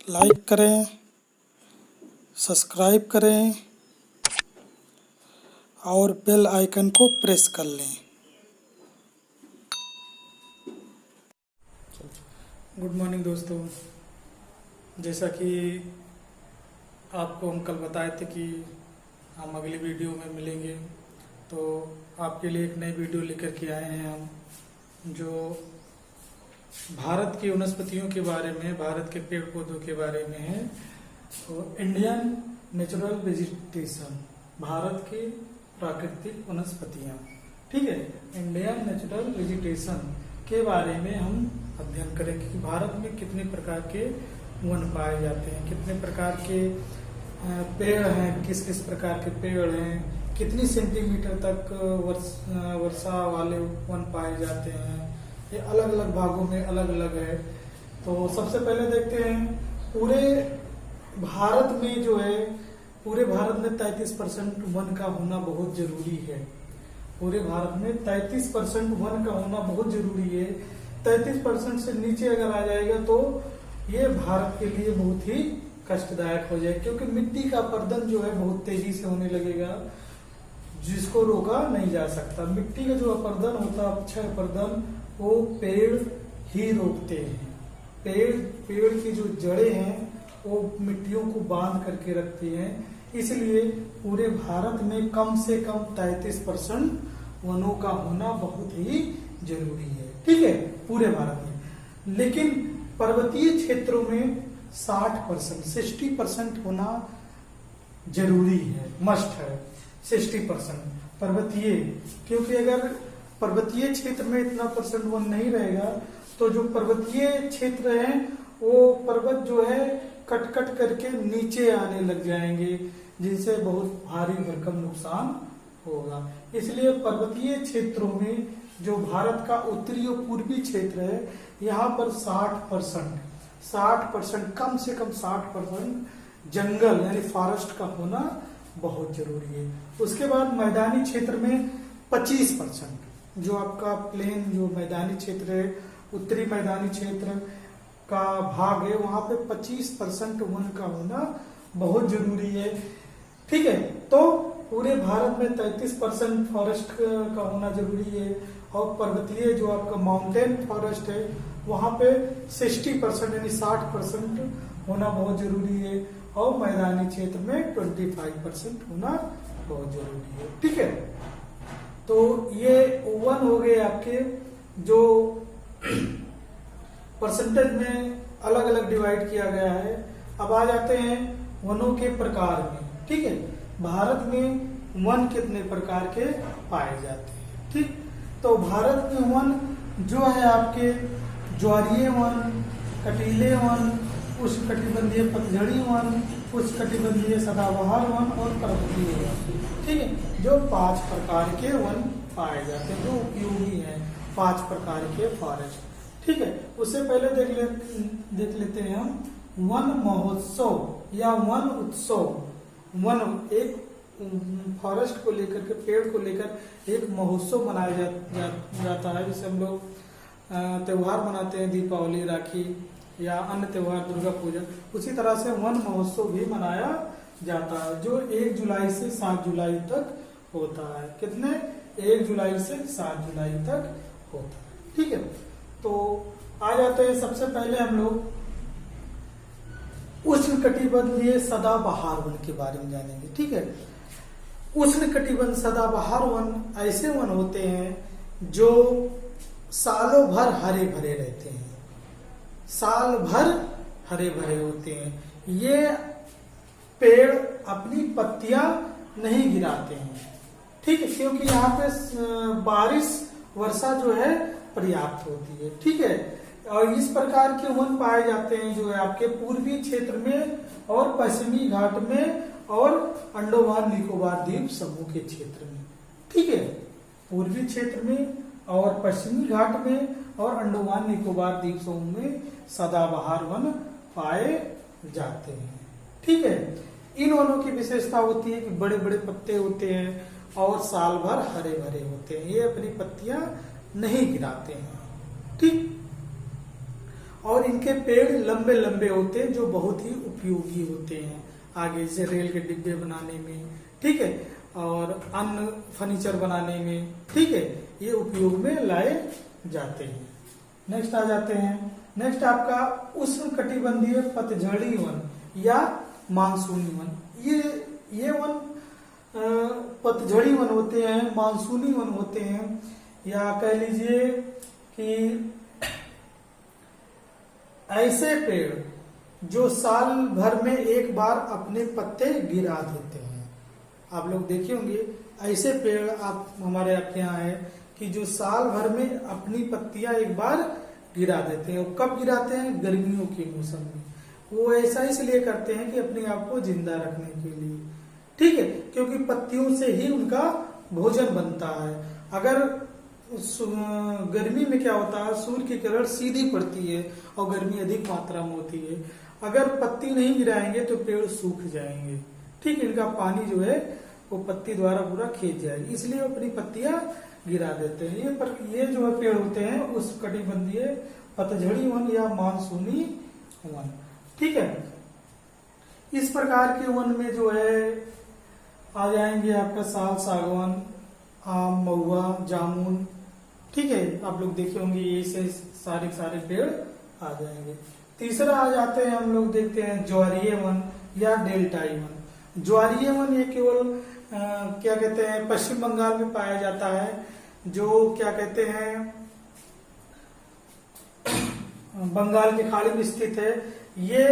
Like करें, subscribe करें और बेल आइकन को प्रेस कर लें। गुड मॉर्निंग दोस्तों, जैसा कि आपको हम कल बताए थे कि हम अगली वीडियो में मिलेंगे, तो आपके लिए एक नई वीडियो लेकर के आए हैं हम, जो भारत की वनस्पतियों के बारे में, भारत के पेड़ पौधों के बारे में है। तो इंडियन नेचुरल वेजिटेशन, भारत की प्राकृतिक वनस्पतियां, ठीक है। इंडियन नेचुरल वेजिटेशन के बारे में हम अध्ययन करेंगे कि भारत में कितने प्रकार के वन पाए जाते हैं, कितने प्रकार के पेड़ हैं, किस किस प्रकार के पेड़ हैं, कितनी सेंटीमीटर तक वर्षा वाले वन पाए जाते हैं। ये अलग अलग भागों में अलग अलग है। तो सबसे पहले देखते हैं, पूरे भारत में जो है, पूरे भारत में 33% वन का होना बहुत जरूरी है। पूरे भारत में 33% वन का होना बहुत जरूरी है। 33% से नीचे अगर आ जाएगा तो ये भारत के लिए बहुत ही कष्टदायक हो जाए, क्योंकि मिट्टी का अपरदन जो है बहुत तेजी से होने लगेगा, जिसको रोका नहीं जा सकता। मिट्टी का जो अपरदन होता है, अक्षय अपरदन, वो पेड़ ही रोकते हैं। पेड़ की जो जड़ें हैं वो मिट्टियों को बांध करके रखती हैं। इसलिए पूरे भारत में कम से कम 33% वनों का होना बहुत ही जरूरी है, ठीक है, पूरे भारत में। लेकिन पर्वतीय क्षेत्रों में 60% होना जरूरी है, मस्ट है। 60% पर्वतीय, क्योंकि अगर पर्वतीय क्षेत्र में इतना परसेंट वन नहीं रहेगा तो जो पर्वतीय क्षेत्र है वो पर्वत जो है कट कट करके नीचे आने लग जाएंगे, जिनसे बहुत भारी भरकम नुकसान होगा। इसलिए पर्वतीय क्षेत्रों में जो भारत का उत्तरी और पूर्वी क्षेत्र है, यहाँ पर 60%, कम से कम 60% जंगल यानी फॉरेस्ट का होना बहुत जरूरी है। उसके बाद मैदानी क्षेत्र में 25%, जो आपका प्लेन जो मैदानी क्षेत्र है, उत्तरी मैदानी क्षेत्र का भाग है, वहां पे 25% वन का होना बहुत जरूरी है, ठीक है। तो पूरे भारत में 33% फॉरेस्ट का होना जरूरी है। और पर्वतीय जो आपका माउंटेन फॉरेस्ट है, वहां पे 60% यानी 60% होना बहुत जरूरी है। और मैदानी क्षेत्र में 25% होना बहुत जरूरी है, ठीक है। तो ये वन हो गए आपके, जो परसेंटेज में अलग अलग डिवाइड किया गया है। अब आ जाते हैं वनों के प्रकार में, ठीक है। भारत में वन कितने प्रकार के पाए जाते हैं, ठीक। तो भारत में वन जो है आपके ज्वारीय वन, कटीले वन, उष्णकटिबंधीय पतझड़ी वन, उष्णकटिबंधीय सदाबहार वन और पर्वतीय वन, ठीक है। जो 5 प्रकार के वन पाए जाते हैं, जो उपयोगी हैं, 5 प्रकार के फॉरेस्ट, ठीक है। उससे पहले देख लेते हैं हम वन महोत्सव या वन उत्सव। वन एक फॉरेस्ट को लेकर के, पेड़ को लेकर एक महोत्सव मनाया जाता है, जिसे हम लोग त्योहार मनाते हैं, दीपावली, राखी या अन्य त्योहार, दुर्गा पूजा। उसी तरह से वन महोत्सव भी मनाया जाता है, जो 1 जुलाई से 7 जुलाई तक होता है। कितने? 1 जुलाई से 7 जुलाई तक होता है, ठीक है। तो आ जाते हैं, सबसे पहले हम लोग उष्णकटिबंधीय सदाबहार वन के बारे में जानेंगे, ठीक है। उष्णकटिबंध सदाबहार वन ऐसे वन होते हैं जो सालों भर हरे भरे रहते हैं, साल भर हरे भरे होते हैं। ये पेड़ अपनी पत्तियां नहीं गिराते हैं, ठीक है, क्योंकि यहाँ पे बारिश, वर्षा जो है पर्याप्त होती है, ठीक है। और इस प्रकार के वन पाए जाते हैं जो है आपके पूर्वी क्षेत्र में और पश्चिमी घाट में और अंडमान निकोबार द्वीप समूह के क्षेत्र में, ठीक है। पूर्वी क्षेत्र में और पश्चिमी घाट में और अंडमान निकोबार द्वीप समूह में सदाबहार वन पाए जाते हैं, ठीक है। इन वनों की विशेषता होती है कि बड़े बड़े पत्ते होते हैं और साल भर हरे भरे होते हैं। ये अपनी पत्तियां नहीं गिराते हैं, ठीक। और इनके पेड़ लंबे लंबे होते हैं जो बहुत ही उपयोगी होते हैं आगे से रेल के डिब्बे बनाने में, ठीक है, और अन्य फर्नीचर बनाने में, ठीक है, ये उपयोग में लाए जाते हैं। नेक्स्ट आ जाते हैं, नेक्स्ट आपका उष्णकटिबंधीय पतझड़ी वन या मानसूनी वन। ये वन पतझड़ी वन होते हैं, मानसूनी वन होते हैं, या कह लीजिए कि ऐसे पेड़ जो साल भर में एक बार अपने पत्ते गिरा देते हैं। आप लोग देखे होंगे ऐसे पेड़ आप हमारे आपके यहाँ है कि जो साल भर में अपनी पत्तियां एक बार गिरा देते हैं। और कब गिराते हैं? गर्मियों के मौसम में। वो ऐसा इसलिए करते हैं कि अपने आप को जिंदा रखने के लिए, ठीक है, क्योंकि पत्तियों से ही उनका भोजन बनता है। अगर गर्मी में क्या होता है, सूर्य की किरण सीधी पड़ती है और गर्मी अधिक मात्रा में होती है। अगर पत्ती नहीं गिराएंगे तो पेड़ सूख जाएंगे, ठीक है, इनका पानी जो है वो पत्ती द्वारा पूरा खींच जाएगी, इसलिए वो अपनी पत्तियां गिरा देते हैं। ये जो है पेड़ होते हैं उस कटिबंधीय पतझड़ी वन या मानसूनी वन, ठीक है। इस प्रकार के वन में जो है आ जाएंगे आपका साल, सागवान, आम, महुआ, जामुन, ठीक है, आप लोग देखे होंगे ये से सारे पेड़ आ जाएंगे। तीसरा आ जाते हैं हम लोग देखते हैं ज्वारीय वन या डेल्टाई वन। ज्वारीय वन ये केवल क्या कहते हैं पश्चिम बंगाल में पाया जाता है, जो क्या कहते हैं बंगाल की खाड़ी में स्थित है। ये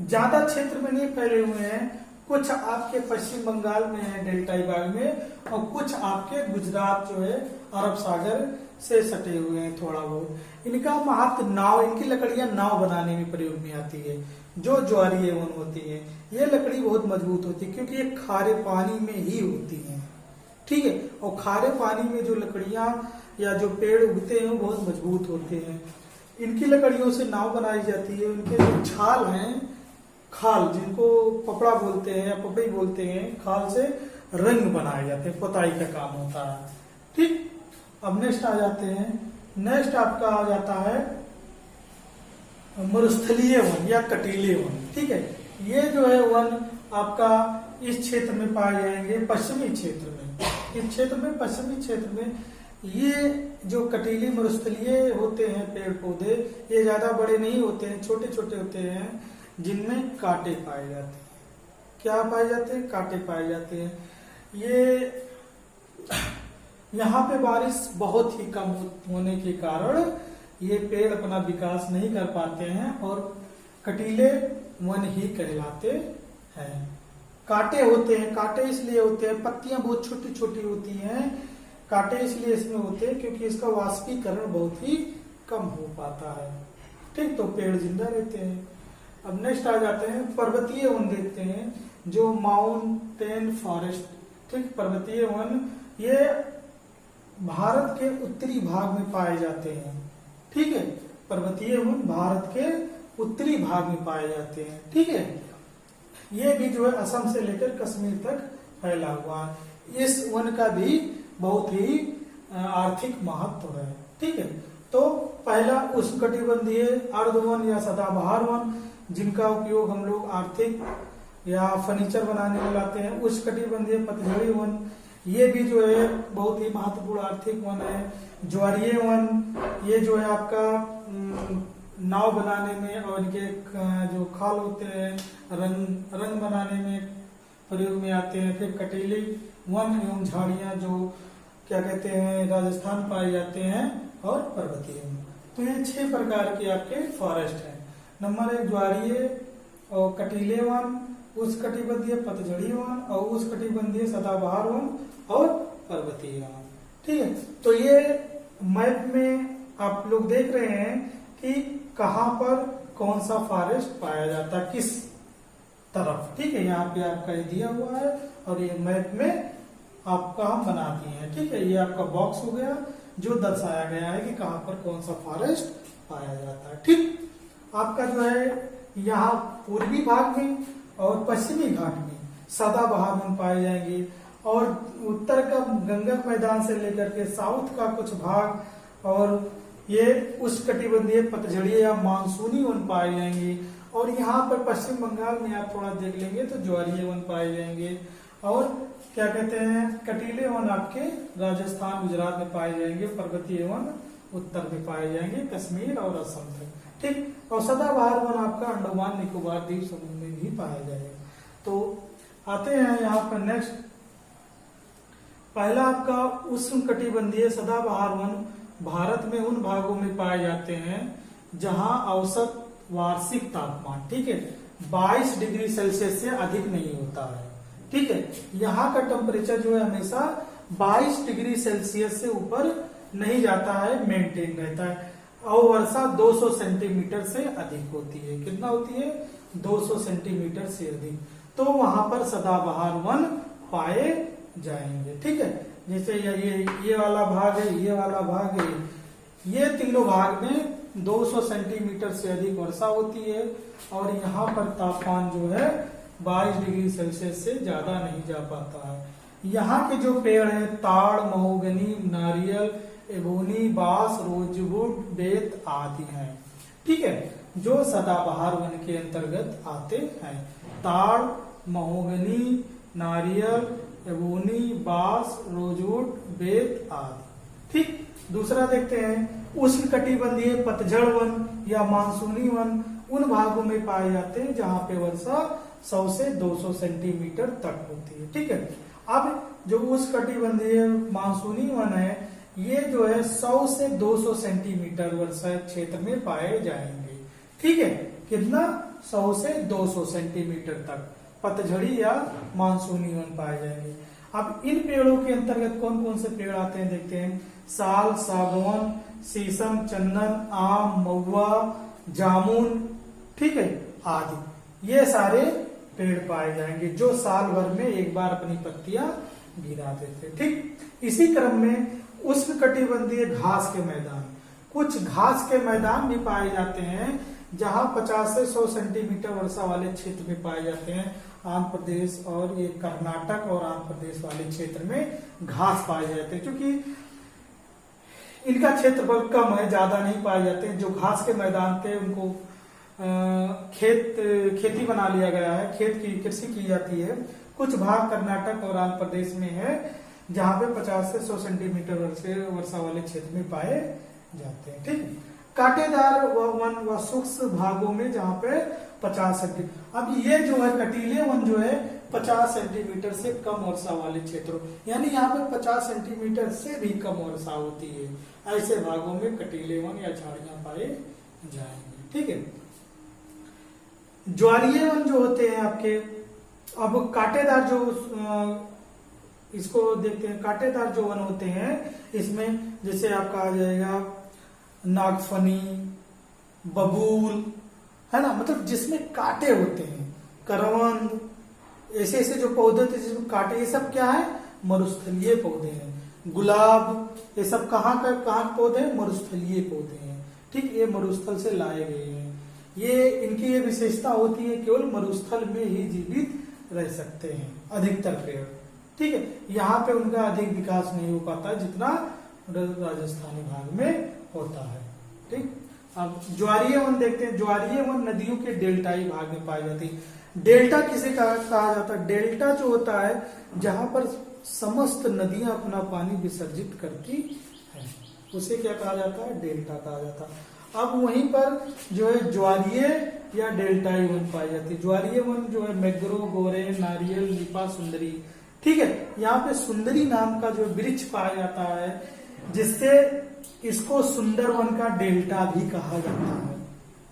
ज्यादा क्षेत्र में नहीं फैले हुए हैं, कुछ आपके पश्चिम बंगाल में है डेल्टाई भाग में, और कुछ आपके गुजरात जो है अरब सागर से सटे हुए हैं थोड़ा बहुत। इनका महत्व नाव, इनकी लकड़ियां नाव बनाने में प्रयोग में आती है। जो ज्वारीय वन होती है ये लकड़ी बहुत मजबूत होती है क्योंकि ये खारे पानी में ही होती है, ठीक है, और खारे पानी में जो लकड़ियां या जो पेड़ उगते हैं वो बहुत मजबूत होते हैं। इनकी लकड़ियों से नाव बनाई जाती है। उनके जो छाल हैं, खाल जिनको पपड़ा बोलते हैं या पपड़ी बोलते हैं, खाल से रंग बनाए जाते हैं, पुताई का काम होता है, ठीक। अब नेक्स्ट आ जाते हैं, नेक्स्ट आपका आ जाता है मरुस्थलीय वन या कटीले वन, ठीक है। ये जो है वन आपका इस क्षेत्र में पाए जाएंगे, पश्चिमी क्षेत्र में। इस क्षेत्र में, पश्चिमी क्षेत्र में ये जो कटीले मरुस्थलीय होते हैं पेड़ पौधे, ये ज्यादा बड़े नहीं होते हैं, छोटे छोटे होते हैं, जिनमें कांटे पाए जाते हैं। क्या पाए जाते हैं? कांटे पाए जाते हैं। ये यहाँ पे बारिश बहुत ही कम होने के कारण ये पेड़ अपना विकास नहीं कर पाते हैं और कटीले वन ही कहलाते हैं। कांटे होते हैं, कांटे इसलिए होते हैं, पत्तियां बहुत छोटी छोटी होती हैं, कांटे इसलिए इसमें होते हैं क्योंकि इसका वाष्पीकरण बहुत ही कम हो पाता है, ठीक, तो पेड़ जिंदा रहते हैं। अब नेक्स्ट आ जाते हैं पर्वतीय वन देखते हैं, जो माउंटेन फॉरेस्ट, ठीक, पर्वतीय वन ये भारत के उत्तरी भाग में पाए जाते हैं, ठीक है, पर्वतीय वन भारत के उत्तरी भाग में पाए जाते हैं, ठीक है। ये भी जो है असम से लेकर कश्मीर तक फैला हुआ है। इस वन का भी बहुत ही आर्थिक महत्व है, ठीक है। तो पहला उष्णकटिबंधीय अर्धवन या सदाबहार वन, जिनका उपयोग हम लोग आर्थिक या फर्नीचर बनाने में लाते हैं। उष्णकटिबंधीय पतझड़ी वन, ये भी जो है बहुत ही महत्वपूर्ण आर्थिक वन है। ज्वारीय वन, ये जो है आपका नाव बनाने में और इनके जो खाल होते हैं रंग बनाने में प्रयोग में आते हैं। फिर कटीले वन एवं झाड़ियां जो क्या कहते हैं राजस्थान पाए जाते हैं, और पर्वतीय वन। तो ये 6 प्रकार के आपके फॉरेस्ट हैं। नंबर 1 ज्वारीय और कटीले वन, उष्णकटिबंधीय पतझड़ी वन और उष्णकटिबंधीय सदाबहार वन और पर्वतीय वन, ठीक है। तो ये मैप में आप लोग देख रहे हैं कि कहाँ पर कौन सा फॉरेस्ट पाया जाता है, किस तरफ, ठीक है। यहाँ पे आपका ये दिया हुआ है और ये मैप में आपका हम बना दिए हैं, ठीक है। ये आपका बॉक्स हो गया जो दर्शाया गया है कि कहाँ पर कौन सा फॉरेस्ट पाया जाता है, ठीक। आपका जो है यहाँ पूर्वी भाग में और पश्चिमी घाट में सदाबहार वन पाए जाएंगे, और उत्तर का गंगा मैदान से लेकर के साउथ का कुछ भाग और ये उष्णकटिबंधीय पतझड़ीय या मानसूनी वन पाए जाएंगे। और यहाँ पर पश्चिम बंगाल में आप थोड़ा देख लेंगे तो ज्वारीय वन पाए जाएंगे। और क्या कहते हैं, कटीले वन आपके राजस्थान गुजरात में पाए जाएंगे, पर्वतीय वन उत्तर में पाए जाएंगे, कश्मीर और असम तक, ठीक। और सदाबहार वन आपका अंडमान निकोबार द्वीप समूह में भी पाया जाएगा। तो आते हैं यहाँ पर नेक्स्ट, पहला आपका उष्णकटिबंधीय सदाबहार वन भारत में उन भागों में पाए जाते हैं जहां औसत वार्षिक तापमान, ठीक है, 22 डिग्री सेल्सियस से अधिक नहीं होता है, ठीक है। यहाँ का टेम्परेचर जो है हमेशा 22 डिग्री सेल्सियस से ऊपर नहीं जाता है, मेंटेन रहता है। और वर्षा 200 सेंटीमीटर से अधिक होती है। कितना होती है? 200 सेंटीमीटर से अधिक। तो वहां पर सदाबहार वन पाए जाएंगे, ठीक है। जैसे ये वाला भाग है, ये वाला भाग है, ये तीनों भाग में 200 सेंटीमीटर से अधिक वर्षा होती है। और यहाँ पर तापमान जो है 22 डिग्री सेल्सियस से ज्यादा नहीं जा पाता है। यहाँ के जो पेड़ हैं, ताड़, महोगनी, नारियल, एबोनी, बांस, रोजवुड, बेत आदि हैं, ठीक है, जो सदाबहार वन के अंतर्गत आते हैं। ताड़, महोगनी, नारियल, एबोनी, बांस, रोजवुड, बेत आदि, ठीक। दूसरा देखते हैं, उष्णकटिबंधीय पतझड़ वन या मानसूनी वन उन भागों में पाए जाते हैं जहां पे वर्षा 100 से 200 सेंटीमीटर तक होती है, ठीक है। अब जो उष्णकटिबंधीय मानसूनी वन है, ये जो है 100 से 200 सेंटीमीटर वर्षा क्षेत्र में पाए जाएंगे, ठीक है। कितना? 100 से 200 सेंटीमीटर तक पतझड़ी या मानसूनी वन पाए जाएंगे। अब इन पेड़ों के अंतर्गत कौन कौन से पेड़ आते हैं देखते हैं। साल, सागवान, शीशम, चंदन, आम, महुआ, जामुन, ठीक है, आदि ये सारे पेड़ पाए जाएंगे जो साल भर में एक बार अपनी पत्तियां गिरा देते, ठीक। इसी क्रम में उष्णकटिबंधीय घास के मैदान, कुछ घास के मैदान भी पाए जाते हैं जहां 50 से 100 सेंटीमीटर वर्षा वाले क्षेत्र में पाए जाते हैं। आंध्र प्रदेश और ये कर्नाटक और आंध्र प्रदेश वाले क्षेत्र में घास पाए जाते हैं, क्योंकि इनका क्षेत्रफल कम है, ज्यादा नहीं पाए जाते हैं। जो घास के मैदान थे उनको खेती बना लिया गया है, खेत की कृषि की जाती है। कुछ भाग कर्नाटक और आंध्र प्रदेश में है जहां पे 50 से 100 सेंटीमीटर वर्षा वाले क्षेत्र में पाए जाते हैं, ठीक। कांटेदार वन व सूक्ष्म भागों में जहां पे 50 सेंटीमीटर, अब ये जो है कटीले वन जो है 50 सेंटीमीटर से कम वर्षा वाले क्षेत्रों, यानी यहाँ पे 50 सेंटीमीटर से भी कम वर्षा होती है, ऐसे भागों में कटीले वन या झाड़ियां पाए जाएंगे, ठीक है। ज्वारीय वन जो होते हैं आपके, अब कांटेदार जो इसको देखते हैं, कांटेदार जो वन होते हैं इसमें जैसे आपका आ जाएगा नागफनी, बबूल, है ना, मतलब जिसमें कांटे होते हैं, करवंद, ऐसे ऐसे जो पौधे होते हैं जिसमें कांटे, ये सब क्या है? मरुस्थलीय पौधे हैं। गुलाब, ये सब कहाँ पौधे हैं? मरुस्थलीय पौधे हैं, ठीक। ये मरुस्थल से लाए गए हैं। ये इनकी ये विशेषता होती है केवल मरुस्थल में ही जीवित रह सकते हैं अधिकतर पेड़, ठीक है। यहाँ पे उनका अधिक विकास नहीं हो पाता जितना राजस्थानी भाग में होता है, ठीक। अब ज्वारीय वन देखते हैं। ज्वारीय वन नदियों के डेल्टाई भाग में पाई जाती है। डेल्टा किसे कहा जाता है? डेल्टा जो होता है जहां पर समस्त नदियां अपना पानी विसर्जित करती है, उसे क्या कहा जाता है? डेल्टा कहा जाता है। अब वहीं पर जो है ज्वारीय या डेल्टाई वन पाई जाती है। ज्वारीय वन जो है मैग्रो, गोरे, नारियल, नीपा, सुंदरी, ठीक है। यहाँ पे सुंदरी नाम का जो वृक्ष पाया जाता है, जिससे इसको सुंदर वन का डेल्टा भी कहा जाता है।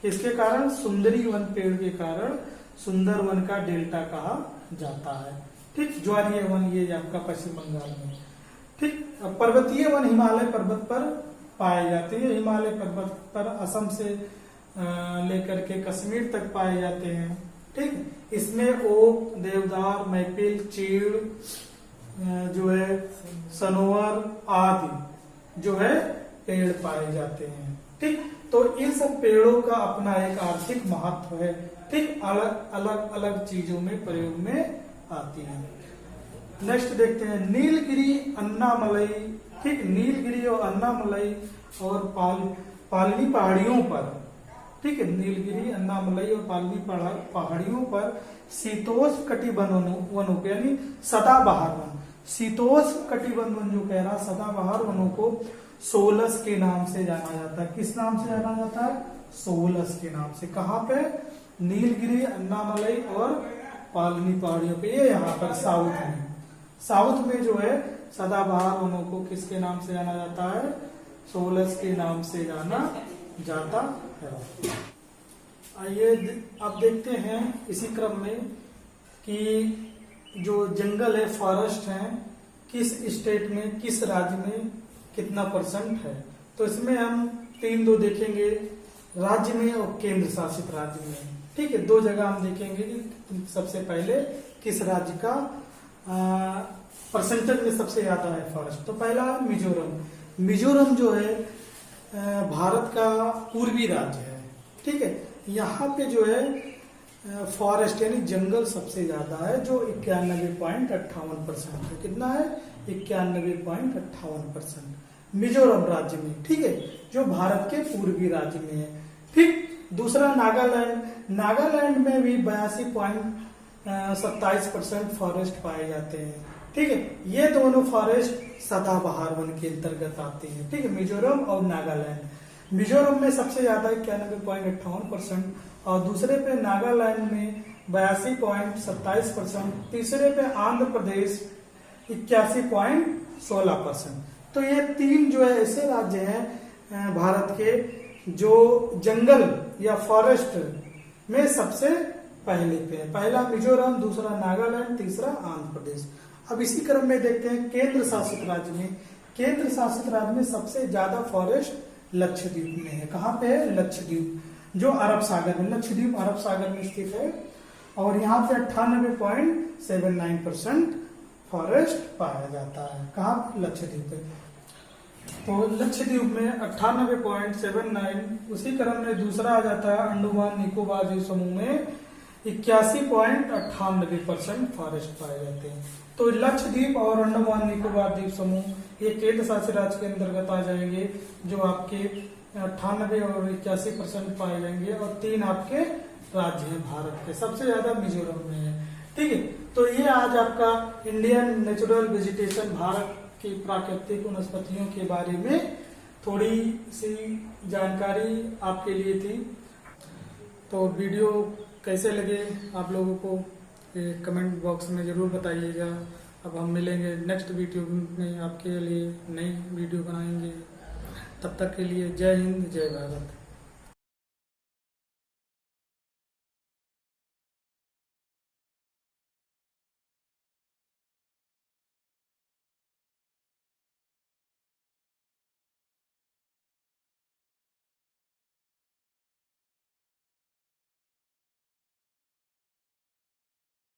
किसके कारण? सुंदरी वन पेड़ के कारण सुंदर वन का डेल्टा कहा जाता है, ठीक। ज्वारीय वन ये आपका पश्चिम बंगाल में, ठीक। पर्वतीय वन हिमालय पर्वत पर पाए जाते हैं। हिमालय पर्वत पर असम से लेकर के कश्मीर तक पाए जाते हैं, ठीक। इसमें ओक, देवदार, मैपिल, चीड़ जो है, सनोवर आदि जो है पेड़ पाए जाते हैं, ठीक। तो इन सब पेड़ों का अपना एक आर्थिक महत्व है, ठीक। अलग अलग चीजों में प्रयोग में आती है। नेक्स्ट देखते हैं नीलगिरी, अन्नामलई, ठीक, नीलगिरी और अन्नामलई और पालनी पहाड़ियों पर, ठीक है, नीलगिरी, अन्नामलई और पालनी पहाड़ियों पर शीतोष्ण कटिबंध वनों को, यानी सदाबहार वन, शीतोष्ण कटिबंध वन जो कह रहा, सदाबहार वनों को सोलस के नाम से जाना जाता है। किस नाम से जाना जाता है? सोलस के नाम से। कहाँ पे? नीलगिरी, अन्नामलई और पालनी पहाड़ियों पे, ये यहाँ पर साउथ में जो है सदाबहार वनों को किसके नाम से जाना जाता है? सोलस के नाम से जाना जाता है। आइए अब देखते हैं इसी क्रम में कि जो जंगल है, फॉरेस्ट है, किस स्टेट में, किस राज्य में कितना % है। तो इसमें हम 3 देखेंगे, राज्य में और केंद्र शासित राज्य में। ठीक है, 2 जगह हम देखेंगे कि सबसे पहले किस राज्य का परसेंटेज में सबसे ज्यादा है फॉरेस्ट। तो पहला मिजोरम। मिजोरम जो है भारत का पूर्वी राज्य है। ठीक है, यहाँ पे जो है फॉरेस्ट यानी जंगल सबसे ज्यादा है, जो 91.58% है। कितना है? 91.58% मिजोरम राज्य में। ठीक है, जो भारत के पूर्वी राज्य में है। ठीक, दूसरा नागालैंड। नागालैंड में भी 82.27% फॉरेस्ट पाए जाते हैं। ठीक है, ये दोनों फॉरेस्ट सदाबहार वन के अंतर्गत आते हैं। ठीक है, मिजोरम और नागालैंड। मिजोरम में सबसे ज्यादा 91.58% और दूसरे पे नागालैंड में 82.27%, तीसरे पे आंध्र प्रदेश 81.16%। तो ये 3 जो है ऐसे राज्य हैं भारत के जो जंगल या फॉरेस्ट में सबसे पहले पे है। पहला मिजोरम, दूसरा नागालैंड, तीसरा आंध्र प्रदेश। अब इसी क्रम में देखते हैं केंद्र शासित राज्य में। केंद्र शासित राज्य में सबसे ज्यादा फॉरेस्ट लक्षद्वीप में है। कहाँ पे है? लक्षद्वीप, जो अरब सागर में, लक्षद्वीप अरब सागर में स्थित है। और यहाँ पे 98.79% फॉरेस्ट पाया जाता है। कहाँ? लक्षद्वीप पे। तो लक्षद्वीप में 98.79। उसी क्रम में दूसरा आ जाता है अंडमान निकोबार द्वीप समूह में 81.98% फॉरेस्ट पाए जाते हैं। तो लक्षद्वीप और अंडमान निकोबार द्वीप समूह ये केंद्र शासित राज्य के अंतर्गत आ जाएंगे, जो आपके 98 और 81% पाए जाएंगे। और 3 आपके राज्य हैं भारत के, सबसे ज्यादा मिजोरम में है। ठीक है, तो ये आज आपका इंडियन नेचुरल वेजिटेशन, भारत की प्राकृतिक वनस्पतियों के बारे में थोड़ी सी जानकारी आपके लिए थी। तो वीडियो कैसे लगे आप लोगों को कमेंट बॉक्स में जरूर बताइएगा। अब हम मिलेंगे नेक्स्ट वीडियो में, आपके लिए नई वीडियो बनाएंगे। तब तक के लिए जय हिंद, जय भारत।